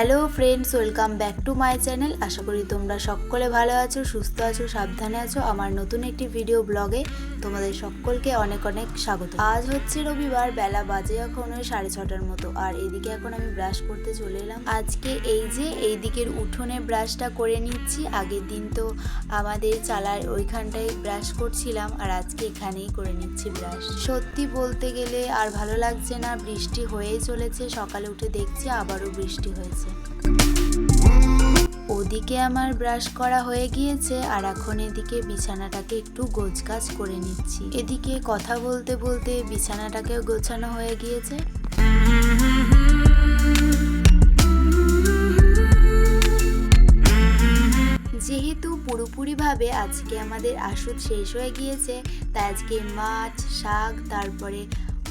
Hello friends, welcome back to my channel. আশা করি তোমরা সকলে ভালো আছো, সুস্থ আছো, সাবধানে আছো। আমার নতুন একটি ভিডিও ব্লগে তোমাদের সকলকে অনেক অনেক স্বাগত। আজ হচ্ছে রবিবার, বেলা বাজে এখন ওই 6:30টার মতো। আর এইদিকে এখন আমি ব্রাশ করতে চলে এলাম। আজকে এই দিকের উঠোনে ব্রাশটা করে নিচ্ছি। আগের দিন তো আমাদের চালার ওইখানটায় ব্রাশ করছিলাম, আর আজকে এখানেই করে নিচ্ছি ব্রাশ। সত্যি বলতে গেলে আর ভালো লাগছে না, বৃষ্টি হয়েই চলেছে। সকালে উঠে দেখছি আবারও বৃষ্টি হয়েছে। ওদিকে আমার ব্রাশ করা হয়ে গিয়েছে, আর এখন এদিকে বিছানাটাকে একটু গোছগাছ করে নিচ্ছি। এদিকে কথা বলতে বলতে বিছানাটাকেও গোছানো হয়ে গিয়েছে। যেহেতু পুরোপুরিভাবে আজকে আমাদের আসুদ শেষ হয়ে গিয়েছে, তাই আজকে মাছ, শাক, তারপরে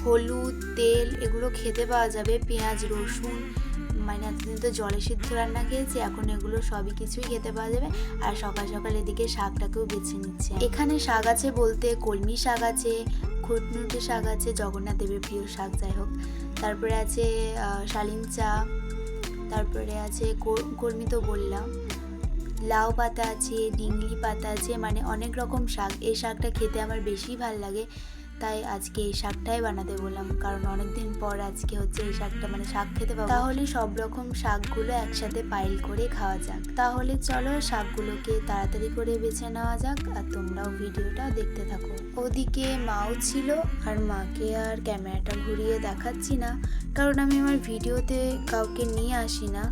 হলুদ, তেল এগুলো খেতে পাওয়া যাবে। পেঁয়াজ, রসুন, মানে এতদিন তো জলে সিদ্ধ রান্না খেয়েছি, এখন এগুলো সবই কিছুই খেতে পাওয়া যাবে। আর সকাল সকাল এদিকে শাকটাকেও বেছে নিচ্ছে। এখানে শাক আছে বলতে কলমি শাক আছে, খুটনুটে শাক আছে, জগন্নাথ দেবের প্রিয় শাক, যাই হোক। তারপরে আছে শালিঞ্চা, তারপরে আছে কলমি তো বললাম, লাউ পাতা আছে, ডিংলি পাতা আছে, মানে অনেক রকম শাক। এই শাকটা খেতে আমার বেশি ভাল লাগে, তাই আজকে এই শাকটাই বানাতে বললাম, কারণ অনেকদিন পর আজকে হচ্ছে এই শাকটা মানে শাক খেতে পাবো। তাহলে সব রকম শাকগুলো একসাথে পাইল করে খাওয়া যাক। তাহলে চলো শাকগুলোকে তাড়াতাড়ি করে বেছে নেওয়া যাক, আর তোমরাও ভিডিওটা দেখতে থাকো। ওদিকে মাও ছিল, আর মাকে আর ক্যামেরাটা ঘুরিয়ে দেখাচ্ছি না, কারণ আমি আমার ভিডিওতে কাউকে নিয়ে আসি না।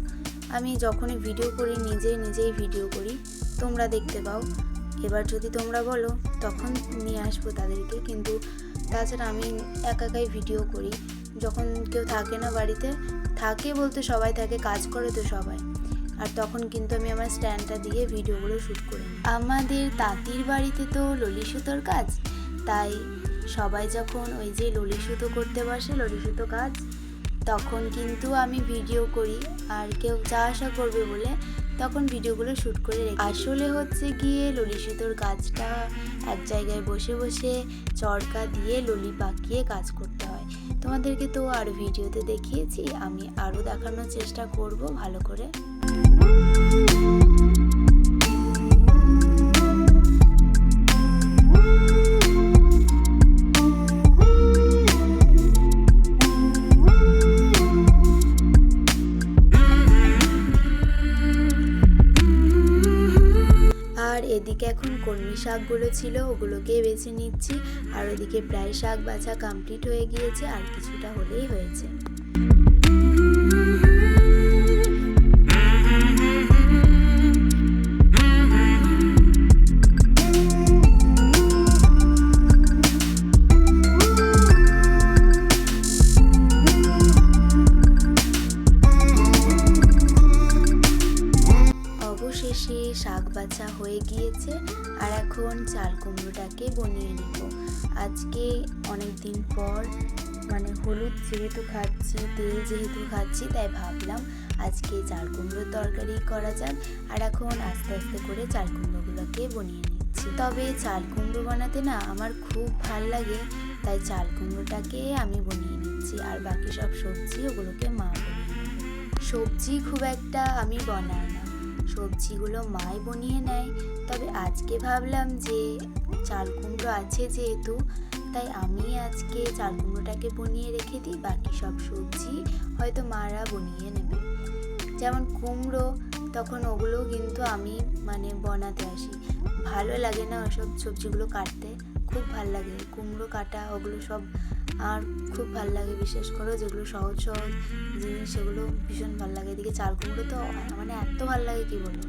আমি যখনই ভিডিও করি নিজেই ভিডিও করি, তোমরা দেখতে পাও। এবার যদি তোমরা বলো তখন নিয়ে আসবো তাদেরকে, কিন্তু তাছাড়া আমি একাই ভিডিও করি। যখন কেউ থাকে না বাড়িতে, থাকে বলতে সবাই থাকে, কাজ করে তো সবাই, আর তখন কিন্তু আমি আমার স্ট্যান্ডটা দিয়ে ভিডিওগুলো শ্যুট করি। আমাদের তাঁতির বাড়িতে তো ললি সুতোর কাজ, তাই সবাই যখন ওই যে ললি সুতো করতে বসে, ললি সুতো কাজ, তখন কিন্তু আমি ভিডিও করি। আর কেউ যা আশা করবে বলে তখন ভিডিওগুলো শ্যুট করে রেখে। আসলে হচ্ছে গিয়ে ললি সুতোর কাজটা এক জায়গায় বসে বসে চরকা দিয়ে ললি পাকিয়ে কাজ করতে হয়। তোমাদেরকে তো আর ভিডিওতে দেখিয়েছি, আমি আরও দেখানোর চেষ্টা করব ভালো করে। এদিকে এখন কলমি শাকগুলো ছিল, ওগুলোকে বেছে নিচ্ছি। আর ওদিকে প্রায় শাক বাছা কমপ্লিট হয়ে গিয়েছে, আর কিছুটা হলেই হয়েছে। অবশেষে শাক বাছা হয়ে গিয়েছে, আর এখন চাল কুমড়োটাকে বনিয়ে নেব। আজকে অনেক দিন পর মানে হলুদ যেহেতু খাচ্ছি, তেল যেহেতু খাচ্ছি, তাই ভাবলাম আজকে চাল কুমড়োর তরকারি করা যাক। আর এখন আস্তে আস্তে করে চাল কুমড়োগুলোকে বনিয়ে নিচ্ছি। তবে চাল কুমড়ো বানাতে না আমার খুব ভাল লাগে, তাই চাল কুমড়োটাকে আমি বনিয়ে নিচ্ছি, আর বাকি সব সবজি ওগুলোকে মা বনিয়ে নেবে। সবজি খুব একটা আমি বানাই না, সবজিগুলো মাই বনিয়ে নেয়। তবে আজকে ভাবলাম যে চাল কুমড়ো আছে যেহেতু, তাই আমি আজকে চাল কুমড়োটাকে বনিয়ে রেখে দিই, বাকি সব সবজি হয়তো মারা বনিয়ে নেবে। যেমন কুমড়ো, তখন ওগুলো কিন্তু আমি মানে বনাতে আসি। ভালো লাগে না ওসব সবজিগুলো কাটতে, খুব ভাল লাগে কুমড়ো কাটা, ওগুলো সব আর খুব ভাল লাগে। বিশেষ করে যেগুলো সহজ সহজ জিনিস, সেগুলো ভীষণ ভাল লাগে। এদিকে চাল কুমড়ো তো মানে এত ভাল লাগে কি বলবো।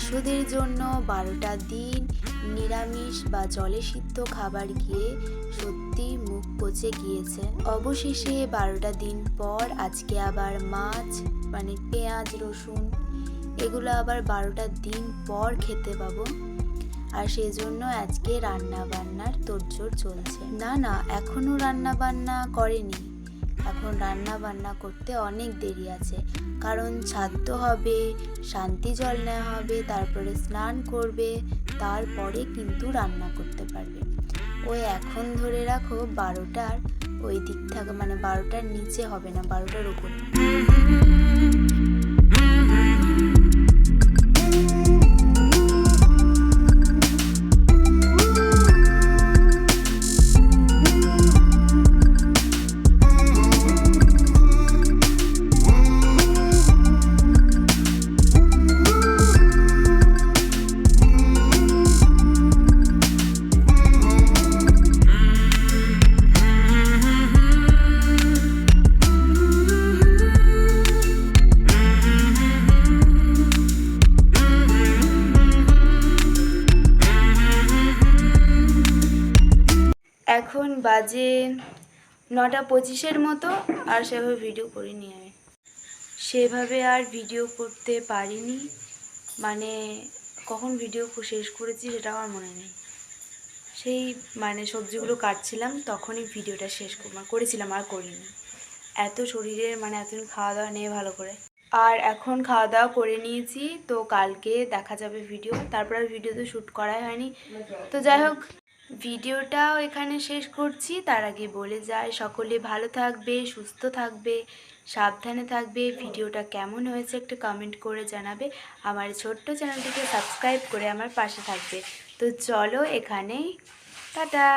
আসদের জন্য 12টা দিন নিরামিষ বা জলে সিদ্ধ খাবার খেয়ে সত্যি মুখ পচে গিয়েছে। অবশেষে 12টা দিন পর আজকে আবার মাছ মানে পেঁয়াজ রসুন এগুলো আবার 12টা দিন পর খেতে পাবো। আর সেজন্য আজকে রান্না বান্নার তোড়জোড় চলছে। না এখনো রান্না বান্না করেনি, এখন রান্না বান্না করতে অনেক দেরি আছে, কারণ শ্রাদ্ধ হবে, শান্তি জল নেওয়া হবে, তারপরে স্নান করবে, তারপরে কিন্তু রান্না করতে পারবে। ওই এখন ধরে রাখো 12টার ওই দিক থাকে, মানে 12টার নিচে হবে না, 12টার উপরে। এখন বাজে 9:25 মতো, আর সেভাবে ভিডিও করিনি আমি, সেভাবে আর ভিডিও করতে পারিনি, মানে কখন ভিডিও শেষ করেছি সেটা আমার মনে নেই। সেই মানে সবজিগুলো কাটছিলাম তখনই ভিডিওটা শেষ করেছিলাম, আর করিনি। এত শরীরের মানে এতদিন খাওয়া দাওয়া নেই ভালো করে। আর এখন খাওয়া দাওয়া করে নিয়েছি, তো কালকে দেখা যাবে ভিডিও, তারপর আর ভিডিও তো শ্যুট করাই হয়নি। তো যাই হোক, ভিডিওটাও এখানে শেষ করছি। তার আগে বলে যাই, সকলে ভালো থাকবে, সুস্থ থাকবে, সাবধানে থাকবে। ভিডিওটা কেমন হয়েছে একটু কমেন্ট করে জানাবে। আমার ছোট্ট চ্যানেলটিকে সাবস্ক্রাইব করে আমার পাশে থাকবে। তো চলো এখানেই, টাটা।